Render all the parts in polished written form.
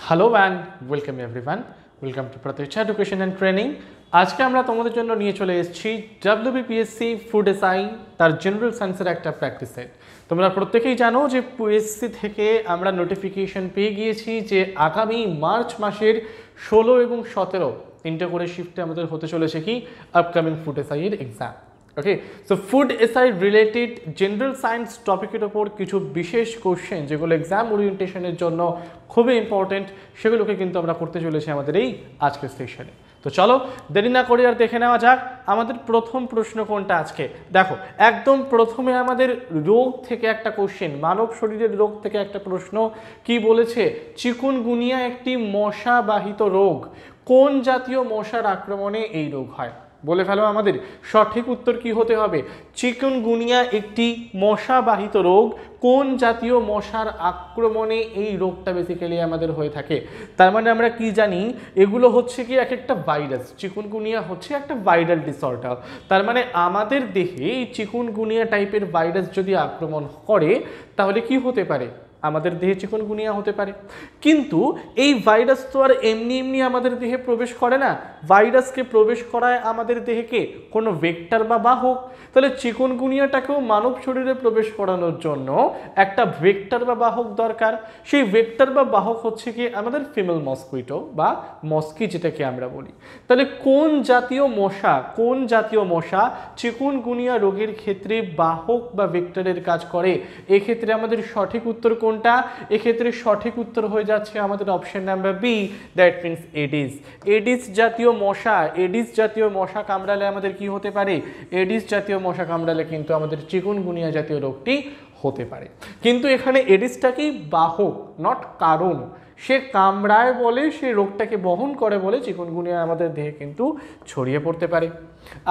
Hello and welcome everyone, welcome to প্রতীক্ষা education and training. আজকে আমরা তোমাদের জন্য নিয়ে চলে এসেছি WBPSC ফুড এসআই তার জেনারেল সায়েন্সের একটা প্র্যাকটিস সেট। তোমরা প্রত্যেকেই জানো যে পিএসসি থেকে আমরা নোটিফিকেশন পেয়ে গিয়েছি যে আগামী মার্চ মাসের 16 এবং 17 তিনটে করে শিফটে আমাদের হতে চলেছে কি আপকামিং ফুড এসআই এর exam. Okay, so food SI related general science টপিকের ওপর কিছু বিশেষ কোশ্চেন যেগুলো এক্সাম ওরিয়েন্টেশনের জন্য খুবই ইম্পর্টেন্ট, সেগুলোকে কিন্তু আমরা করতে চলেছি আমাদের এই আজকের সেশনে। তো চলো দেরি না করে আর দেখে নেওয়া যাক আমাদের প্রথম প্রশ্ন কোনটা আজকে। দেখো, একদম প্রথমে আমাদের রোগ থেকে একটা কোশ্চেন, মানব শরীরের রোগ থেকে একটা প্রশ্ন কি বলেছে, চিকুনগুনিয়া একটি মশাবাহিত রোগ, কোন জাতীয় মশার আক্রমণে এই রোগ হয়? বলে ফেলো আমাদের সঠিক উত্তর কি হতে হবে। চিকুনগুনিয়া একটি মশাবাহিত রোগ, কোন জাতীয় মশার আক্রমণে এই রোগটা বেসিক্যালি আমাদের হয়ে থাকে? তার মানে আমরা কি জানি, এগুলো হচ্ছে কি এক একটা ভাইরাস। চিকুনগুনিয়া হচ্ছে একটা ভাইরাল ডিসঅর্ডার। তার মানে আমাদের দেহে এই চিকুনগুনিয়া টাইপের ভাইরাস যদি আক্রমণ করে তাহলে কি হতে পারে, আমাদের দেহে চিকুনগুনিয়া হতে পারে। কিন্তু এই ভাইরাস তো আর এমনি এমনি আমাদের দেহে প্রবেশ করে না, ভাইরাসকে প্রবেশ করায় আমাদের দেহকে কোনো ভেক্টর বা বাহক। তাহলে চিকুনগুনিয়াটাকেও মানব শরীরে প্রবেশ করানোর জন্য একটা ভেক্টর বা বাহক দরকার। সেই ভেক্টর বা বাহক হচ্ছে কি আমাদের ফিমেল মসকুইটো বা মস্কি যেটাকে আমরা বলি। তাহলে কোন জাতীয় মশা চিকুনগুনিয়া রোগের ক্ষেত্রে বাহক বা ভেক্টরের কাজ করে? এক্ষেত্রে আমাদের সঠিক উত্তর কোনটা? এক্ষেত্রে সঠিক উত্তর হয়ে যাচ্ছে আমাদের option number B, that means Aedes. Aedes জাতীয় মশা কামড়ালে আমাদের কি হতে পারে? এডিস জাতীয় মশা কামড়ালে কিন্তু আমাদের চিকুনগুনিয়া জাতীয় রোগটি হতে পারে। কিন্তু এখানে এডিসটা কি বাহক, নট কারণ। সে কামড়ায় বলে, সে রোগটাকে বহন করে বলে চিকুনগুনিয়া আমাদের দেহে কিন্তু ছড়িয়ে পড়তে পারে।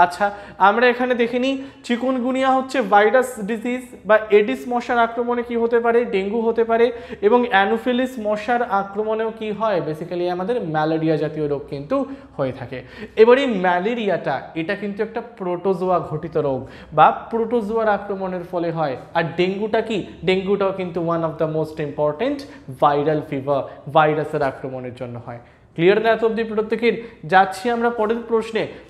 আচ্ছা, আমরা এখানে দেখে নিই, চিকুনগুনিয়া হচ্ছে ভাইরাস ডিজিজ বা এডিস মশার আক্রমণে কি হতে পারে? ডেঙ্গু হতে পারে। এবং অ্যানোফিলিস মশার আক্রমণেও কি হয়? বেসিক্যালি আমাদের ম্যালেরিয়া জাতীয় রোগ কিন্তু হয়ে থাকে। এবার এই ম্যালেরিয়াটা, এটা কিন্তু একটা প্রোটোজোয়া ঘটিত রোগ বা প্রোটোজোয়ার আক্রমণের ফলে হয়। আর ডেঙ্গুটা কি? ডেঙ্গুটাও কিন্তু one of the most important viral fever, ভাইরাসের আক্রমণের জন্য হয়। ক্লিয়ার না এত অব্দি প্রত্যেকের? যাচ্ছি আমরা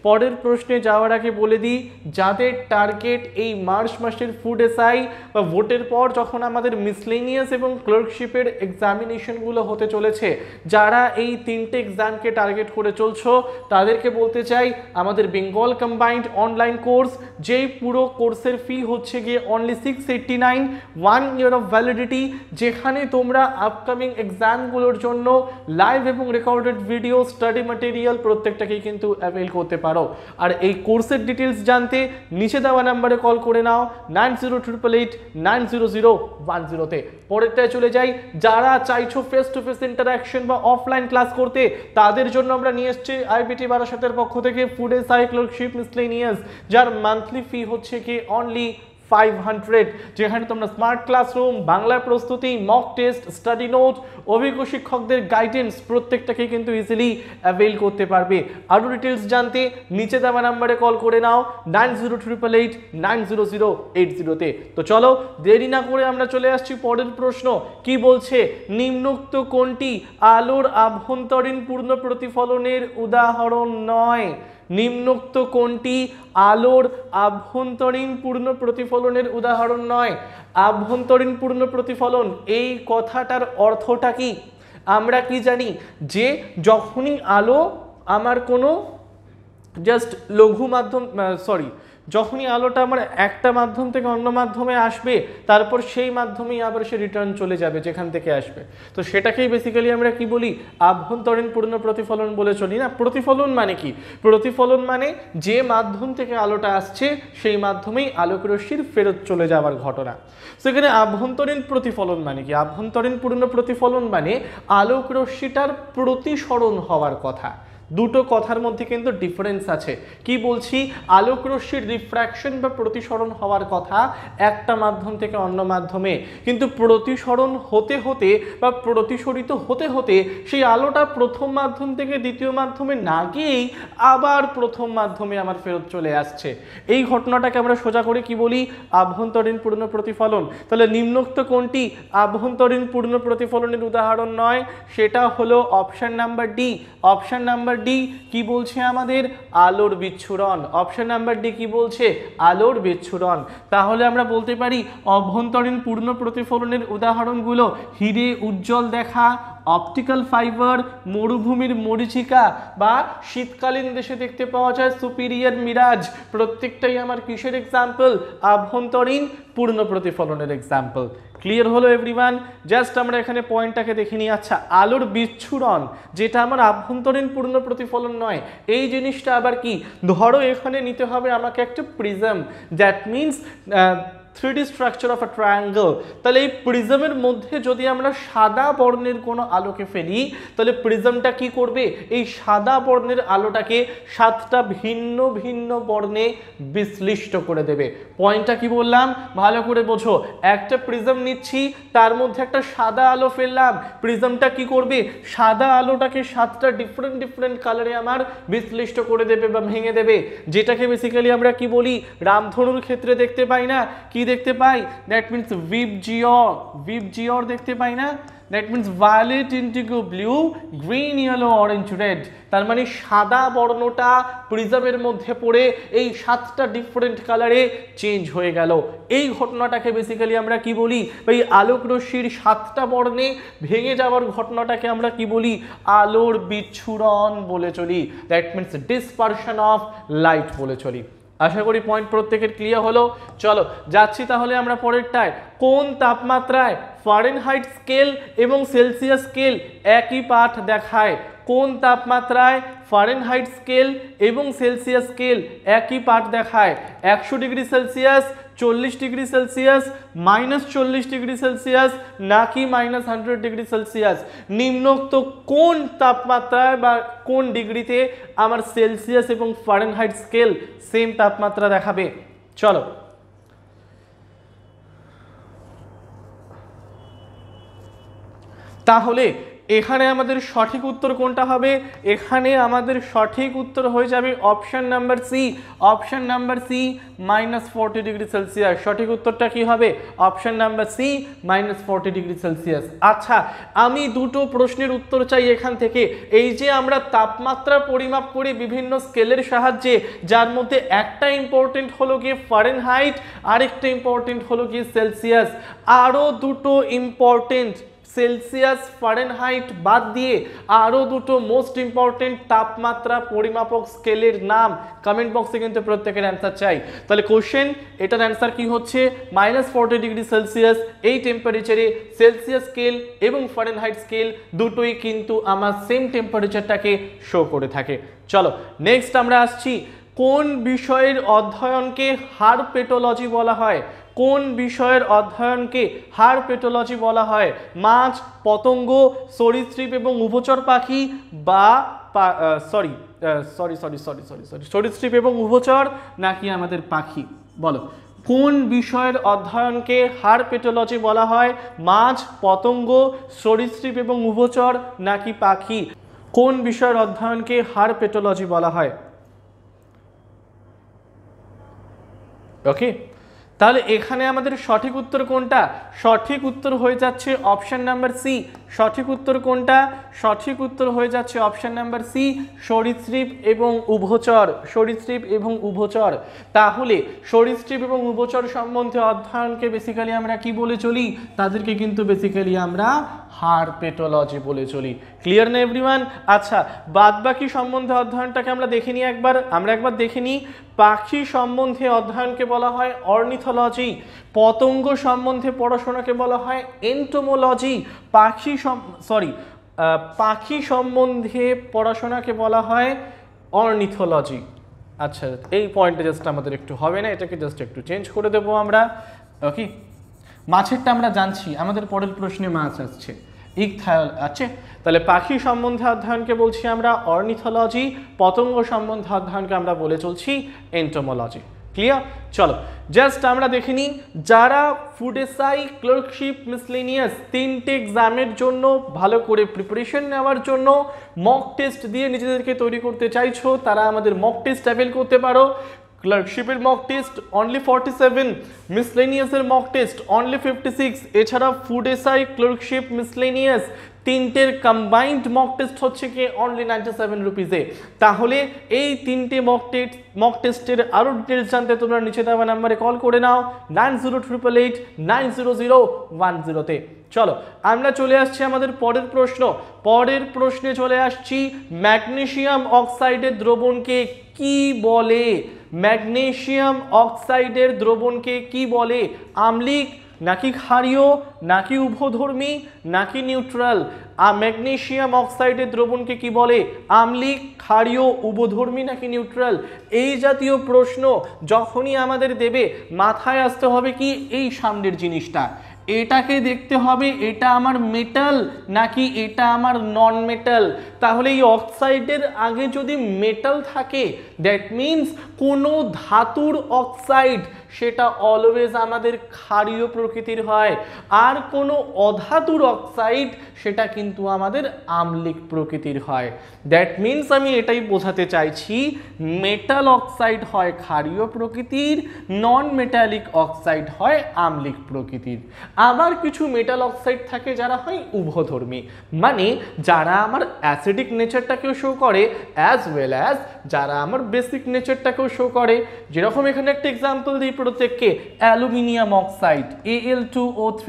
পরের প্রশ্নে যাওয়ার আগে বলে দিই, যাদের টার্গেট এই মার্চ মাসের ফুড এসআই বা ভোটের পর যখন আমাদের মিসলেনিয়াস এবং ক্লার্কশিপের এক্সামিনেশনগুলো হতে চলেছে, যারা এই তিনটে এক্সামকে টার্গেট করে চলছো, তাদেরকে বলতে চাই আমাদের বেঙ্গল কম্বাইন্ড অনলাইন কোর্স, যেই পুরো কোর্সের ফি হচ্ছে গিয়ে অনলি 689, 1 ইয়ার অফ ভ্যালিডিটি, যেখানে তোমরা আপকামিং এক্সামগুলোর জন্য লাইভ এবং রেকর্ডেড ভিডিও, স্টাডি ম্যাটেরিয়াল প্রত্যেকটাকেই কিন্তু অ্যাভেল করতে পারো। আর এই কোর্সের ডিটেলস জানতে নিচে দেওয়া নাম্বারে কল করে নাও 9088890010 পরেরটায় চলে যাই। যারা চাইছো ফেস টু ফেস ইন্টারাকশন বা অফলাইন ক্লাস করতে, তাদের জন্য আমরা নিয়ে এসেছি আইবিটি বারাসাতের পক্ষ থেকে ফুড এসআই ক্লার্কশিপ মিসলেনিয়াস, যার মান্থলি ফি হচ্ছে কি অনলি 500, যেখানে তোমরা স্মার্ট ক্লাসরুম, বাংলা প্রস্তুতি, মক টেস্ট, স্টাডি নোট, অভিজ্ঞ শিক্ষকদের গাইডেন্স প্রত্যেকটাকে কিন্তু ইজিলি অ্যাভেল করতে পারবে। আরও ডিটেলস জানতে নিচে দেওয়া নাম্বারে কল করে নাও 9088890080-তে। তো চলো দেরি না করে আমরা চলে আসছি পরের প্রশ্ন। কি বলছে, নিম্নোক্ত কোনটি আলোর আভ্যন্তরীণ পূর্ণ প্রতিফলনের উদাহরণ নয়? নিম্নোক্ত কোনটি আলোর আভ্যন্তরীণ পূর্ণ প্রতিফলনের উদাহরণ নয়? আভ্যন্তরীণ পূর্ণ প্রতিফলন, এই কথাটার অর্থটা কি? আমরা কি জানি যে যখনই আলো আমার কোনো জাস্ট লঘু মাধ্যম, যখনই আলোটা আমার একটা মাধ্যম থেকে অন্য মাধ্যমে আসবে, তারপর সেই মাধ্যমেই আবার সে রিটার্ন চলে যাবে যেখান থেকে আসবে। তো সেটাকেই বেসিক্যালি আমরা কি বলি? আভ্যন্তরীণ পূর্ণ প্রতিফলন বলে চলি না। প্রতিফলন মানে কি? প্রতিফলন মানে যে মাধ্যম থেকে আলোটা আসছে সেই মাধ্যমেই আলোকরশ্মির ফেরত চলে যাওয়ার ঘটনা। সেখানে আভ্যন্তরীণ প্রতিফলন মানে কি? আভ্যন্তরীণ পূর্ণ প্রতিফলন মানে আলোকরশ্মিটার প্রতিসরণ হওয়ার কথা। দুটো কথার মধ্যে কিন্তু ডিফারেন্স আছে। কি বলছি, আলোক রশ্মির রিফ্র্যাকশন বা প্রতিসরণ হওয়ার কথা একটা মাধ্যম থেকে অন্য মাধ্যমে, কিন্তু প্রতিসরণ হতে হতে বা প্রতিসরিত হতে হতে সেই আলোটা প্রথম মাধ্যম থেকে দ্বিতীয় মাধ্যমে না গিয়েই আবার প্রথম মাধ্যমে আমার ফেরত চলে আসছে। এই ঘটনাটাকে আমরা সোজা করে কি বলি, আভ্যন্তরীণ পূর্ণ প্রতিফলন। তাহলে নিম্নোক্ত কোনটি আভ্যন্তরীণ পূর্ণ প্রতিফলনের উদাহরণ নয়, সেটা হলো option number D. Option number D কি বলছে আমাদের, আলোর বিচ্ছুরণ। অপশন নাম্বার ডি কি বলছে, আলোর বিচ্ছুরণ। তাহলে আমরা বলতে পারি অভ্যন্তরীণ পূর্ণ প্রতিফলনের উদাহরণগুলো হিরে উজ্জ্বল দেখা, অপটিক্যাল ফাইবার, মরুভূমির মরীচিকা বা শীতকালীন দেশে দেখতে পাওয়া যায় সুপিরিয়র মিরাজ, প্রত্যেকটাই আমার কিসের এক্সাম্পল, আভ্যন্তরীণ পূর্ণ প্রতিফলনের এক্সাম্পল। ক্লিয়ার হলো এভরিওয়ান? জাস্ট আমরা এখানে পয়েন্টটাকে দেখে নিই। আচ্ছা, আলোর বিচ্ছুরণ যেটা আমার আভ্যন্তরীণ পূর্ণ প্রতিফলন নয়, এই জিনিসটা আবার কি, ধরো এখানে নিতে হবে আমাকে একটা prism, that means 3D structure of a triangle. তাহলে এই প্রিজমের মধ্যে যদি আমরা সাদা বর্ণের কোনো আলোকে ফেলি, তাহলে প্রিজমটা কি করবে, এই সাদা বর্ণের আলোটাকে 7টা ভিন্ন ভিন্ন বর্ণে বিশ্লিষ্ট করে দেবে। পয়েন্টটা কি বললাম ভালো করে বোঝো, একটা প্রিজম নিচ্ছি, তার মধ্যে একটা সাদা আলো ফেললাম, প্রিজমটা কি করবে, সাদা আলোটাকে 7টা ডিফারেন্ট কালারে আমার বিশ্লিষ্ট করে দেবে বা ভেঙে দেবে, যেটাকে বেসিক্যালি আমরা কি বলি, রামধনুর ক্ষেত্রে দেখতে পাই না, কি দেখতে পাই, দ্যাট মিনস ভিপজিওর দেখতে পাই না, that means violet, indigo blue, green, yellow, orange, red. তার মানে সাদা বর্ণটা প্রিজমের মধ্যে পড়ে এই 7টা ডিফারেন্ট কালারে চেঞ্জ হয়ে গেল। এই ঘটনাটাকে বেসিক্যালি আমরা কি বলি, এই আলোক রশ্মির 7টা বর্ণে ভেঙে যাওয়ার ঘটনাটাকে আমরা কি বলি, আলোর বিচ্ছুরণ বলে চলি, that means dispersion of light বলে চলি। আশা করি পয়েন্ট প্রত্যেকের ক্লিয়ার হলো। চলো যাচ্ছি তাহলে আমরা পরেরটায়। কোন তাপমাত্রায় ফারেনহাইট স্কেল এবং সেলসিয়াস স্কেল একই পাঠ দেখায়? কোন তাপমাত্রায় ফারেনহাইট স্কেল এবং সেলসিয়াস স্কেল একই পাঠ দেখায়? 100 degree Celsius, 40 degree Celsius, -40 degree Celsius নাকি -100 ডিগ্রি সেলসিয়াস? নিম্নোক্ত কোন তাপমাত্রায় বা কোন ডিগ্রিতে আমার সেলসিয়াস এবং ফারেনহাইট স্কেল সেম তাপমাত্রা দেখাবে? চলো তাহলে এখানে আমাদের সঠিক উত্তর কোনটা হবে? এখানে আমাদের সঠিক উত্তর হয়ে যাবে option number C. Option number C, -40 degree Celsius. সঠিক উত্তরটা কি হবে? Option number C, -40 degree Celsius. আচ্ছা, আমি দুটো প্রশ্নের উত্তর চাই এখান থেকে। এই যে আমরা তাপমাত্রা পরিমাপ করি বিভিন্ন স্কেলের সাহায্যে, যার মধ্যে একটা ইম্পর্টেন্ট হলো গিয়ে ফারেনহাইট, আরেকটা ইম্পর্টেন্ট হলো গিয়ে সেলসিয়াস। আরও দুটো ইম্পর্টেন্ট সেলসিয়াস ফারেনহাইট বাদ দিয়ে আরও দুটো মোস্ট ইম্পর্টেন্ট তাপমাত্রা পরিমাপক স্কেলের নাম কমেন্ট বক্সে কিন্তু প্রত্যেকের অ্যান্সার চাই। তাহলে কোশ্চেন, এটার অ্যান্সার কি হচ্ছে? -40 ডিগ্রি সেলসিয়াস। এই টেম্পারেচারে সেলসিয়াস স্কেল এবং ফারেনহাইট স্কেল দুটোই কিন্তু আমার সেম টেম্পারেচারটাকে শো করে থাকে। চলো নেক্সট আমরা আসছি, কোন বিষয়ের অধ্যয়নকে হারপেটোলজি বলা হয়? কোন বিষয়ের অধ্যয়নকে হারপেটোলজি বলা হয়? মাছ, পতঙ্গ, সরীসৃপ এবং উভচর পাখি বা সরীসৃপ এবং উভচর নাকি আমাদের পাখি? বলো কোন বিষয়ের অধ্যয়নকে হারপেটোলজি বলা হয়? মাছ, পতঙ্গ, সরীসৃপ এবং উভচর নাকি পাখি? কোন বিষয়ের অধ্যয়নকে হারপেটোলজি বলা হয়? ওকে, তাহলে এখানে আমাদের সঠিক উত্তর কোনটা? সঠিক উত্তর হয়ে যাচ্ছে অপশন নাম্বার সি। সঠিক উত্তর কোনটা? সঠিক উত্তর হয়ে যাচ্ছে অপশন নাম্বার সি, সরীসৃপ এবং উভচর। সরীসৃপ এবং উভচর। তাহলে সরীসৃপ এবং উভচর সম্বন্ধে অধ্যয়নকে বেসিক্যালি আমরা কি বলে চলি? তাদেরকে কিন্তু বেসিক্যালি আমরা হারপেটোলজি বলে চলি। ক্লিয়ার না এভরিওয়ান? আচ্ছা, বাদবাকি সম্বন্ধে অধ্যয়নটাকে আমরা দেখে নিই একবার। দেখে নিই। পাখি সম্বন্ধে অধ্যয়নকে বলা হয় অর্নিথোলজি। পতঙ্গ সম্বন্ধে পড়াশোনাকে বলা হয় এন্টোমোলজি। পাখি সম্বন্ধে পড়াশোনাকে বলা হয় অর্নিথোলজি। আচ্ছা, এই পয়েন্টে জাস্ট আমাদের একটু হবে না, এটাকে জাস্ট একটু চেঞ্জ করে দেবো আমরা। ওকে, মাছেরটা আমরা জানছি, আমাদের পরের প্রশ্নে মাছ আসছে। ইকথায়ল আছে। তাহলে পাখি সম্বন্ধে অধ্যয়নকে বলছি আমরা অর্নিথোলজি, পতঙ্গ সম্বন্ধে অধ্যয়নকে আমরা বলে চলছি এন্টোমোলজি। ক্লিয়ার? চলো জাস্ট আমরা দেখে নিই, যারা ফুড এসআই, ক্লার্কশিপ, মিসলেনিয়াস তিনটে এক্সামের জন্য ভালো করে প্রিপারেশন নেওয়ার জন্য মক টেস্ট দিয়ে নিজেদেরকে তৈরি করতে চাইছো, তারা আমাদের মক টেস্ট অ্যাভেল করতে পারো। ক্লার্কশিপের মক টেস্ট অনলি 47, মিসলেনিয়াসের মক টেস্ট অনলি 56, এছাড়া ফুড এসআই, ক্লার্কশিপ, মিসলেনিয়াস তিনটের কম্বাইন্ড মক টেস্ট হচ্ছে কি অনলি 97 রুপিসে। তাহলে এই তিনটে মক টেস্টের আরও ডিটেলস জানতে তোমরা নিচে দেওয়া নাম্বারে কল করে নাও 9088890010-তে। চলো আমরা চলে আসছি আমাদের পরের প্রশ্ন। পরের প্রশ্নে চলে আসছি, ম্যাগনেসিয়াম অক্সাইডের দ্রবণকে কি বলে? ম্যাগনেসিয়াম অক্সাইডের দ্রবণকে কি বলে? আম্লিক নাকি ক্ষারীয় নাকি উভধর্মী নাকি নিউট্রাল? ম্যাগনেসিয়াম অক্সাইডের দ্রবণকে কি বলে? আম্লিক, ক্ষারীয়, উভধর্মী নাকি নিউট্রাল? এই জাতীয় প্রশ্ন যখনই আমাদের দেবে মাথায় আসতে হবে কি এই সামনের জিনিসটা, এটাকে দেখতে হবে এটা আমার মেটাল নাকি এটা আমার নন মেটাল। তাহলে এই অক্সাইডের আগে যদি মেটাল থাকে দ্যাট মিনস কোনো ধাতুর অক্সাইড সেটা অলওয়েজ আমাদের ক্ষারীয় প্রকৃতির হয়, আর কোনো অধাতুর অক্সাইড সেটা কিন্তু আমাদের আম্লিক প্রকৃতির হয়। দ্যাট মিনস আমি এটাই বোঝাতে চাইছি মেটাল অক্সাইড হয় ক্ষারীয় প্রকৃতির, নন মেটালিক অক্সাইড হয় আম্লিক প্রকৃতির। আবার কিছু মেটাল অক্সাইড থাকে যারা হয় উভধর্মী, মানে যারা আমার অ্যাসিডিক নেচারটাকেও শো করে অ্যাজ ওয়েল অ্যাজ যারা আমার বেসিক নেচারটাকেও শো করে। যেরকম এখানে একটা এক্সাম্পল দিই প্রত্যেককে, অ্যালুমিনিয়াম অক্সাইড Al2O3,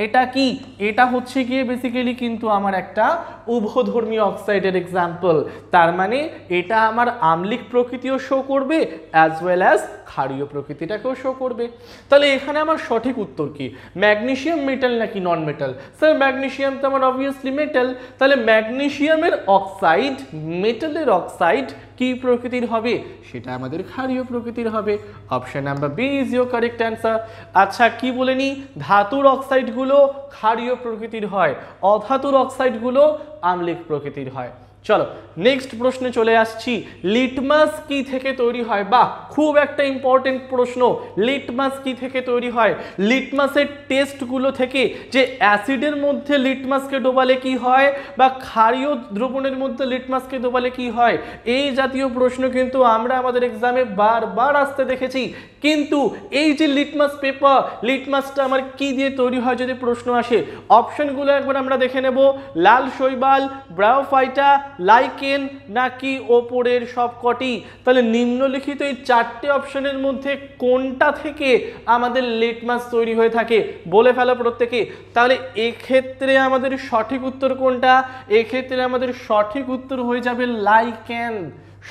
এটা কি? এটা হচ্ছে গিয়ে বেসিক্যালি কিন্তু আমার একটা উভধর্মী অক্সাইডের এক্সাম্পল। তার মানে এটা আমার আম্লিক প্রকৃতিও শো করবে অ্যাজ ওয়েল অ্যাজ ক্ষারীয় প্রকৃতিটাকেও শো করবে। তাহলে এখানে আমার সঠিক উত্তর কি? ম্যাগনেসিয়াম মেটাল নাকি নন মেটাল? স্যার ম্যাগনেসিয়াম তো আমার অবভিয়াসলি মেটাল, তাহলে ম্যাগনেসিয়ামের অক্সাইড, মেটালের অক্সাইড কি প্রকৃতির হবে? সেটা আমাদের ক্ষারীয় প্রকৃতির হবে। Option number B is your correct answer. আচ্ছা কি বলে নি? ধাতুর অক্সাইডগুলো ক্ষারীয় প্রকৃতির হয়, অধাতুর অক্সাইডগুলো আম্লিক প্রকৃতির হয়। চলো নেক্সট প্রশ্নে চলে আসছি, লিটমাস কি থেকে তৈরি হয়? বাহ, খুব একটা ইম্পর্টেন্ট প্রশ্ন। লিটমাস কি থেকে তৈরি হয়? লিটমাসের টেস্টগুলো থেকে, যে অ্যাসিডের মধ্যে লিটমাসকে ডোবালে কি হয় বা ক্ষারীয় দ্রবণের মধ্যে লিটমাসকে ডোবালে কি হয়, এই জাতীয় প্রশ্ন কিন্তু আমরা আমাদের এক্সামে বারবার আসতে দেখেছি। কিন্তু এই যে লিটমাস পেপার, লিটমাসটা আমার কি দিয়ে তৈরি হয় যদি প্রশ্ন আসে, অপশনগুলো একবার আমরা দেখে নেব। লাল শৈবাল, ব্রায়োফাইটা, লাইকেন নাকি ওপরের সবকটি? তাহলে নিম্নলিখিত এই চারটে অপশনের মধ্যে কোনটা থেকে আমাদের লিটমাস তৈরি হয়ে থাকে বলে ফেলো প্রত্যেকে। তাহলে এক্ষেত্রে আমাদের সঠিক উত্তর কোনটা? এক্ষেত্রে আমাদের সঠিক উত্তর হয়ে যাবে লাইকেন।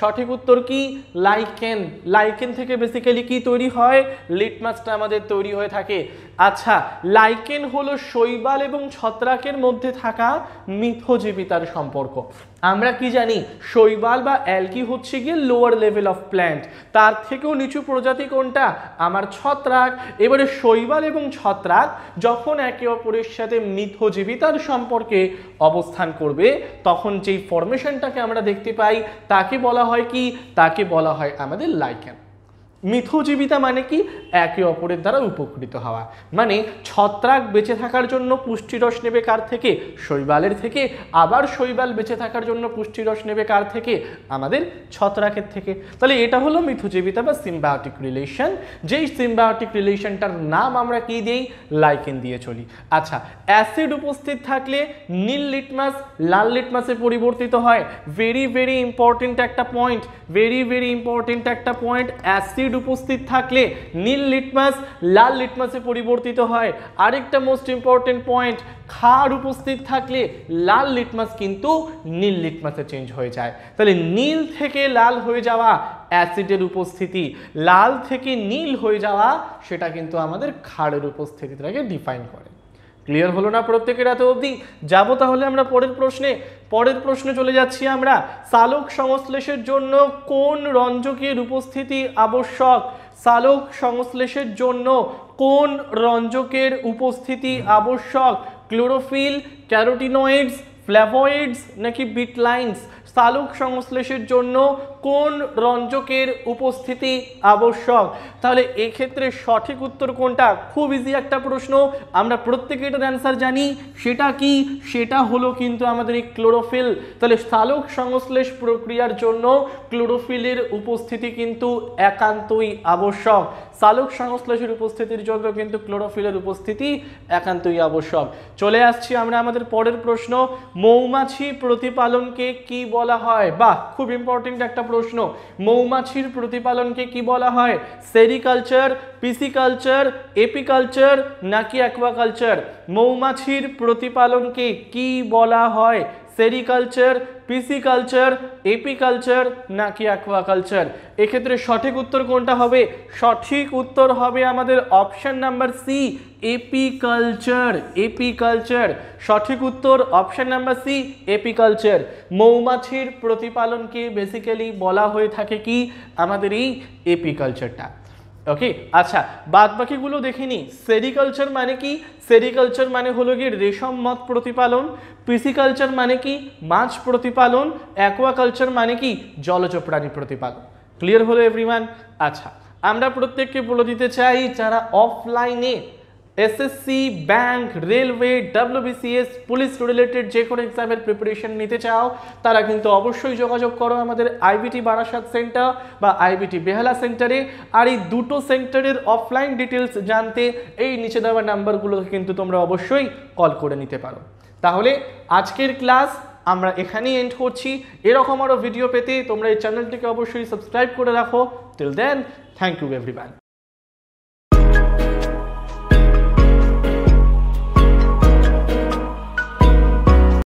সঠিক উত্তর কি? লাইকেন। লাইকেন থেকে বেসিক্যালি কি তৈরি হয়? লিটমাসটা আমাদের তৈরি হয়ে থাকে। আচ্ছা, লাইকেন হলো শৈবাল এবং ছত্রাকের মধ্যে থাকা মিথজীবিতার সম্পর্ক। আমরা কি জানি? শৈবাল বা অ্যালগি হচ্ছে গিয়ে লোয়ার লেভেল অফ প্ল্যান্ট, তার থেকেও নিচু প্রজাতি কোনটা? আমার ছত্রাক। এবারে শৈবাল এবং ছত্রাক যখন একে অপরের সাথে মিথজীবিতার সম্পর্কে অবস্থান করবে তখন যেই ফরমেশনটাকে আমরা দেখতে পাই তাকে বলা হয় কি? তাকে বলা হয় আমাদের লাইকেন। মিথজীবিতা মানে কি? একে অপরের দ্বারা উপকৃত হওয়া। মানে ছত্রাক বেঁচে থাকার জন্য পুষ্টিরস নেবে কার থেকে? শৈবালের থেকে। আবার শৈবাল বেঁচে থাকার জন্য পুষ্টিরস নেবে কার থেকে? আমাদের ছত্রাকের থেকে। তাহলে এটা হলো মিথজীবিতা বা সিম্বায়োটিক রিলেশন। যেই সিম্বায়োটিক রিলেশনটার নাম আমরা কি দিই? লাইকেন দিয়ে চলি। আচ্ছা, অ্যাসিড উপস্থিত থাকলে নীল লিটমাস লাল লিটমাসে পরিবর্তিত হয়। ভেরি ভেরি ইম্পর্টেন্ট একটা পয়েন্ট, ভেরি ভেরি ইম্পর্টেন্ট একটা পয়েন্ট। অ্যাসিড উপস্থিত থাকলে নীল লিটমাস লাল লিটমাসে পরিবর্তিত হয়। আরেকটা মোস্ট ইম্পর্টেন্ট পয়েন্ট, ক্ষার উপস্থিত থাকলে লাল লিটমাস কিন্তু নীল লিটমাসে চেঞ্জ হয়ে যায়। তাহলে নীল থেকে লাল হয়ে যাওয়া অ্যাসিডের উপস্থিতি, লাল থেকে নীল হয়ে যাওয়া সেটা কিন্তু আমাদের ক্ষারের উপস্থিতিটাকে ডিফাইন করে। ক্লিয়ার হলো না প্রত্যেকের এত অবধি? যাবো তাহলে আমরা পরের প্রশ্নে। পরের প্রশ্নে চলে যাচ্ছি আমরা, সালোক সংশ্লেষের জন্য কোন রঞ্জকের উপস্থিতি আবশ্যক? সালোক সংশ্লেষের জন্য কোন রঞ্জকের উপস্থিতি আবশ্যক? ক্লোরোফিল, ক্যারোটিনয়েডস, ফ্ল্যাভয়েডস নাকি বিটলাইনস? সালোক সংশ্লেষের জন্য কোন রঞ্জকের উপস্থিতি আবশ্যক? তাহলে এক্ষেত্রে সঠিক উত্তর কোনটা? খুব ইজি একটা প্রশ্ন, আমরা প্রত্যেকে এটার অ্যান্সার জানি। সেটা কি? সেটা হলো কিন্তু আমাদের এই ক্লোরোফিল। তাহলে সালোক সংশ্লেষ প্রক্রিয়ার জন্য ক্লোরোফিলের উপস্থিতি কিন্তু একান্তই আবশ্যক। সালোক সংশ্লেষের উপস্থিতির জন্য কিন্তু ক্লোরোফিলের উপস্থিতি একান্তই আবশ্যক। চলে আসছি আমরা আমাদের পরের প্রশ্ন, মৌমাছি প্রতিপালনকে কি বলা হয়? বাহ, খুব ইম্পর্টেন্ট একটা প্রশ্ন। মৌমাছির প্রতিপালনকে কি বলা হয়? সেরিকালচার, পিসিকালচার, এপিকালচার নাকি অ্যাকোয়াকালচার? মৌমাছির প্রতিপালনকে কি বলা হয়? সেরিকালচার, পিসিকালচার, এপিকালচার নাকি অ্যাকোয়াকালচার? এক্ষেত্রে সঠিক উত্তর কোনটা হবে? সঠিক উত্তর হবে আমাদের option number C, apiculture. Apiculture সঠিক উত্তর, অপশন নাম্বার সি, এপিকালচার। মৌমাছির প্রতিপালনকে বেসিক্যালি বলা হয়ে থাকে কি? আমাদের এই এপিকালচারটা। ওকে, আচ্ছা বাদ বাকিগুলো দেখে নিই। সেরিকালচার মানে কি? সেরিকালচার মানে হলো কি রেশম মত প্রতিপালন। পিসিকালচার মানে কি? মাছ প্রতিপালন। অ্যাকোয়াকালচার মানে কি? জলজ প্রাণী প্রতিপালন। ক্লিয়ার হলো এভরিওয়ান? আচ্ছা, আমরা প্রত্যেককে বলে দিতে চাই যারা অফলাইনে SSC, bank, railway, WBCS, police related যে কোনো এক্সামের প্রিপারেশন নিতে চাও তারা কিন্তু অবশ্যই যোগাযোগ করো আমাদের আইবিটি বারাসাত সেন্টার বা আইবিটি বেহালা সেন্টারে। আর এই দুটো সেন্টারের অফলাইন ডিটেলস জানতে এই নিচে দেওয়া নাম্বারগুলো কিন্তু তোমরা অবশ্যই কল করে নিতে পারো। তাহলে আজকের ক্লাস আমরা এখানেই এন্ড করছি। এরকম আরও ভিডিও পেতে তোমরা এই চ্যানেলটিকে অবশ্যই সাবস্ক্রাইব করে রাখো। Till then, thank you everyone.